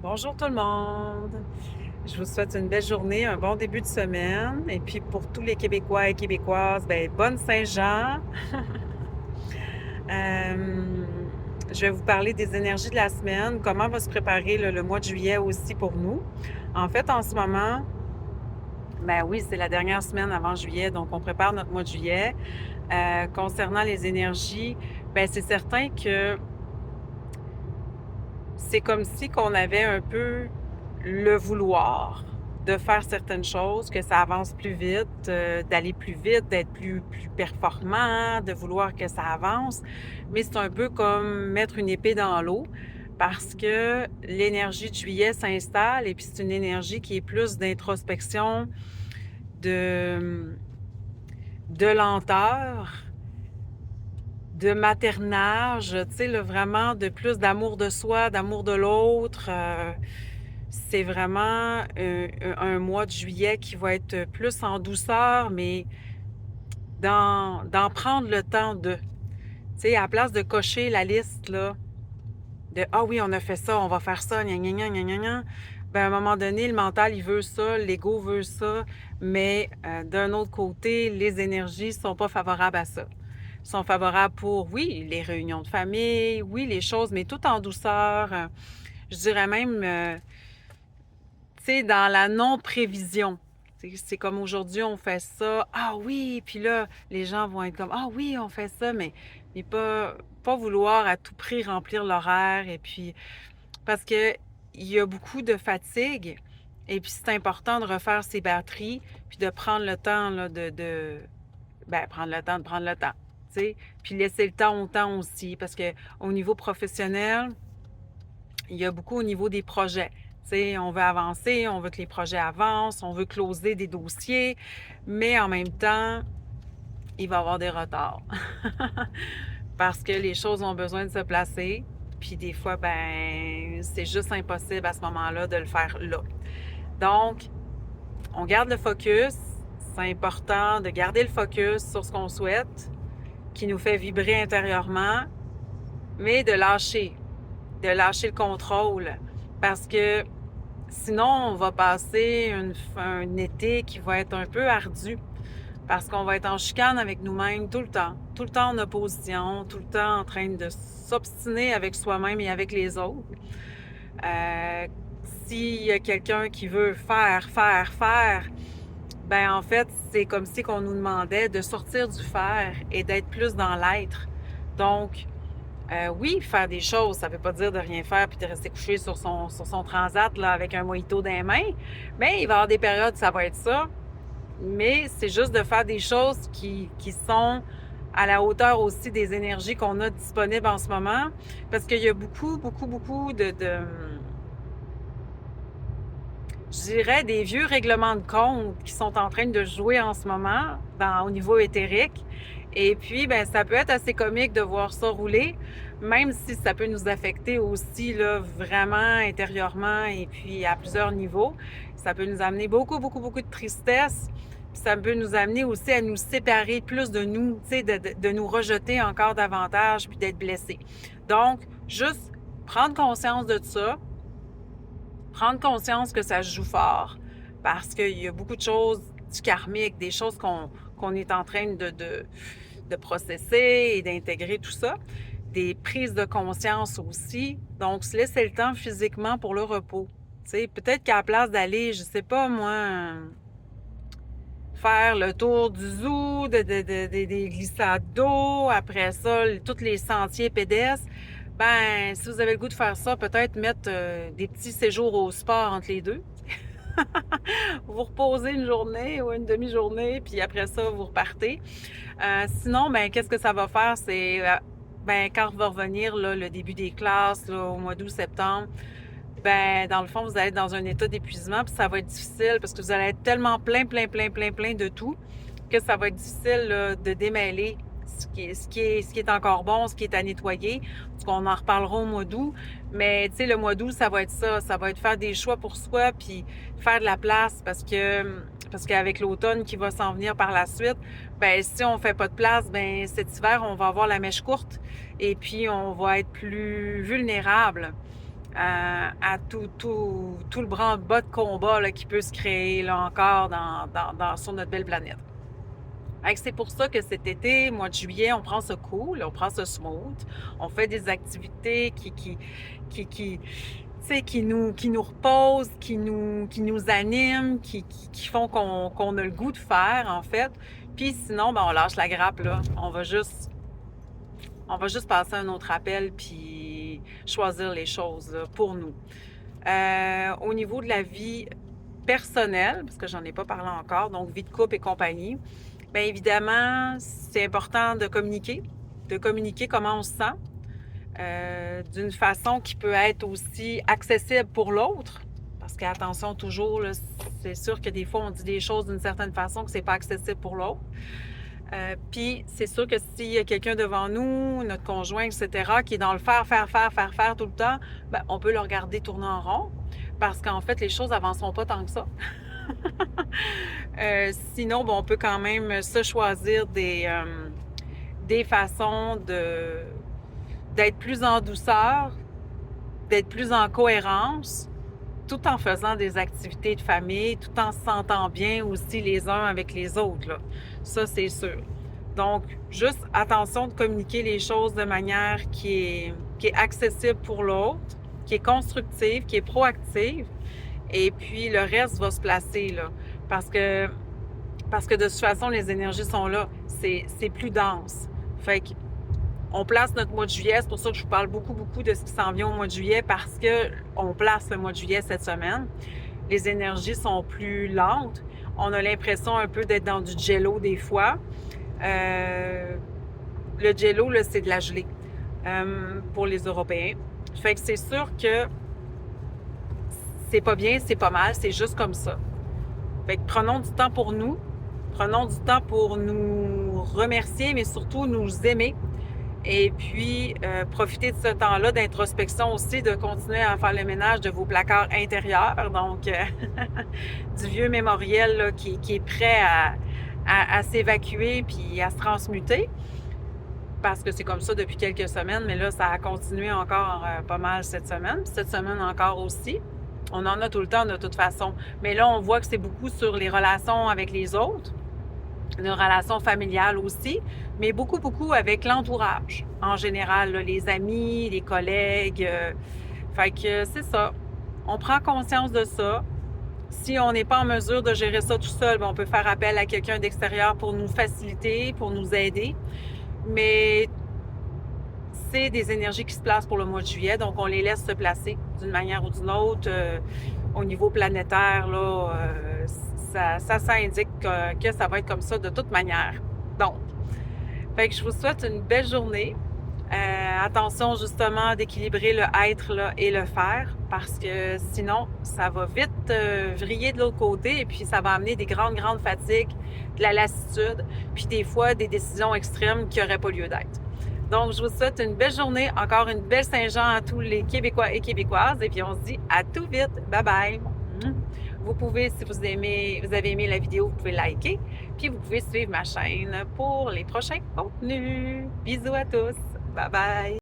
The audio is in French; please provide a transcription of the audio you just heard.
Bonjour tout le monde. Je vous souhaite une belle journée, un bon début de semaine. Et puis pour tous les Québécois et Québécoises, ben, bonne Saint-Jean. Euh, je vais vous parler des énergies de la semaine, comment va se préparer le mois de juillet aussi pour nous. En fait, en ce moment, ben oui, c'est la dernière semaine avant juillet, donc on prépare notre mois de juillet. Concernant les énergies, ben c'est certain que c'est comme si qu'on avait un peu le vouloir de faire certaines choses, que ça avance plus vite, d'aller plus vite, d'être plus performant, de vouloir que ça avance. Mais c'est un peu comme mettre une épée dans l'eau parce que l'énergie de juillet s'installe et puis c'est une énergie qui est plus d'introspection, de, de lenteur, de maternage, tu sais, là, vraiment de plus d'amour de soi, d'amour de l'autre. C'est vraiment un mois de juillet qui va être plus en douceur, mais d'en prendre le temps de. Tu sais, à la place de cocher la liste, là, de ah oui, on a fait ça, on va faire ça, gna gna gna gna gna gna. Ben, à un moment donné, le mental, il veut ça, l'ego veut ça, mais d'un autre côté, les énergies sont pas favorables à ça. Sont favorables pour, oui, les réunions de famille, oui, les choses, mais tout en douceur. Je dirais même, tu sais, dans la non-prévision. C'est comme aujourd'hui, on fait ça. Ah oui, puis là, les gens vont être comme, ah oui, on fait ça, mais pas vouloir à tout prix remplir l'horaire. Et puis, parce que il y a beaucoup de fatigue. Et puis, c'est important de refaire ses batteries, puis de prendre le temps là, ben, prendre le temps de prendre le temps. Tu sais, puis laisser le temps au temps aussi, parce que au niveau professionnel, il y a beaucoup au niveau des projets. Tu sais, on veut avancer, on veut que les projets avancent, on veut closer des dossiers, mais en même temps, il va y avoir des retards. Parce que les choses ont besoin de se placer, puis des fois, ben, c'est juste impossible à ce moment-là de le faire là. Donc, on garde le focus. C'est important de garder le focus sur ce qu'on souhaite, qui nous fait vibrer intérieurement, mais de lâcher le contrôle. Parce que sinon, on va passer un été qui va être un peu ardu parce qu'on va être en chicane avec nous-mêmes tout le temps en opposition, tout le temps en train de s'obstiner avec soi-même et avec les autres. Euh, S'il y a quelqu'un qui veut faire, ben en fait, c'est comme si qu'on nous demandait de sortir du faire et d'être plus dans l'être. Donc, oui, faire des choses, ça ne veut pas dire de rien faire puis de rester couché sur son transat là, avec un mojito dans les mains. Mais il va y avoir des périodes où ça va être ça. Mais c'est juste de faire des choses qui sont à la hauteur aussi des énergies qu'on a disponibles en ce moment. Parce qu'il y a beaucoup je dirais, des vieux règlements de compte qui sont en train de jouer en ce moment au niveau éthérique. Et puis, ben, ça peut être assez comique de voir ça rouler, même si ça peut nous affecter aussi là, vraiment intérieurement et puis à plusieurs niveaux. Ça peut nous amener beaucoup de tristesse. Puis ça peut nous amener aussi à nous séparer plus de nous, tu sais, de nous rejeter encore davantage puis d'être blessés. Donc, juste prendre conscience de ça, prendre conscience que ça se joue fort parce qu'il y a beaucoup de choses du karmique, des choses qu'on est en train de processer et d'intégrer tout ça, des prises de conscience aussi. Donc, se laisser le temps physiquement pour le repos. Tu sais, peut-être qu'à la place d'aller, je sais pas moi, faire le tour du zoo, des glissades d'eau, après ça, tous les sentiers pédestres, ben, si vous avez le goût de faire ça, peut-être mettre des petits séjours au sport entre les deux. Vous reposez une journée ou une demi-journée, puis après ça, vous repartez. Sinon, ben, qu'est-ce que ça va faire? C'est, ben, quand va revenir là, le début des classes, là, au mois d'août, septembre, ben, dans le fond, vous allez être dans un état d'épuisement, puis ça va être difficile parce que vous allez être tellement plein de tout que ça va être difficile là, de démêler ce qui est encore bon, ce qui est à nettoyer. Parce qu'on en reparlera au mois d'août. Mais tu sais, le mois d'août, ça va être ça. Ça va être faire des choix pour soi, puis faire de la place parce qu'avec l'automne qui va s'en venir par la suite, ben si on fait pas de place, ben cet hiver, on va avoir la mèche courte et puis on va être plus vulnérable. à tout le branle-bas de combat là, qui peut se créer là, encore sur notre belle planète. C'est pour ça que cet été, mois de juillet, on prend ce cool, on prend ce smooth, on fait des activités qui, qui nous reposent, qui nous animent, qui font qu'on a le goût de faire, en fait. Puis sinon, ben, on lâche la grappe, là. On va juste passer un autre appel, puis choisir les choses là, pour nous. Au niveau de la vie personnelle, parce que j'en ai pas parlé encore, donc vie de couple et compagnie, bien évidemment, c'est important de communiquer comment on se sent, d'une façon qui peut être aussi accessible pour l'autre. Parce qu'attention toujours, là, c'est sûr que des fois, on dit des choses d'une certaine façon que c'est pas accessible pour l'autre. Puis c'est sûr que s'il y a quelqu'un devant nous, notre conjoint, etc., qui est dans le faire tout le temps, ben, on peut le regarder tourner en rond parce qu'en fait, les choses n'avanceront pas tant que ça. Sinon, bon, on peut quand même se choisir des façons d'être plus en douceur, d'être plus en cohérence, tout en faisant des activités de famille, tout en se sentant bien aussi les uns avec les autres, là. Ça, c'est sûr. Donc, juste attention de communiquer les choses de manière qui est accessible pour l'autre, qui est constructive, qui est proactive. Et puis, le reste va se placer, là. Parce que de toute façon, les énergies sont là. C'est plus dense. Fait que on place notre mois de juillet. C'est pour ça que je vous parle beaucoup de ce qui s'en vient au mois de juillet parce qu'on place le mois de juillet cette semaine. Les énergies sont plus lentes. On a l'impression un peu d'être dans du jello des fois. Le jello, là, c'est de la gelée pour les Européens. Fait que c'est sûr que c'est pas bien, c'est pas mal, c'est juste comme ça. Fait que prenons du temps pour nous. Prenons du temps pour nous remercier, mais surtout nous aimer. Et puis, profiter de ce temps-là d'introspection aussi, de continuer à faire le ménage de vos placards intérieurs. Donc, du vieux mémoriel là, qui est prêt à s'évacuer puis à se transmuter. Parce que c'est comme ça depuis quelques semaines, mais là, ça a continué encore pas mal cette semaine. Puis cette semaine encore aussi. On en a tout le temps de toute façon. Mais là, on voit que c'est beaucoup sur les relations avec les autres, nos relations familiales aussi, mais beaucoup avec l'entourage en général, là, les amis, les collègues. Fait que c'est ça. On prend conscience de ça. Si on n'est pas en mesure de gérer ça tout seul, on peut faire appel à quelqu'un d'extérieur pour nous faciliter, pour nous aider. Mais c'est des énergies qui se placent pour le mois de juillet, donc on les laisse se placer d'une manière ou d'une autre. Au niveau planétaire, là, ça indique que ça va être comme ça de toute manière. Donc, fait que je vous souhaite une belle journée. Attention justement d'équilibrer le être là, et le faire parce que sinon, ça va vite vriller de l'autre côté et puis ça va amener des grandes fatigues, de la lassitude, puis des fois des décisions extrêmes qui n'auraient pas lieu d'être. Donc, je vous souhaite une belle journée, encore une belle Saint-Jean à tous les Québécois et Québécoises et puis on se dit à tout vite. Bye bye! Vous pouvez, si vous avez aimé la vidéo, vous pouvez liker. Puis vous pouvez suivre ma chaîne pour les prochains contenus. Bisous à tous. Bye bye.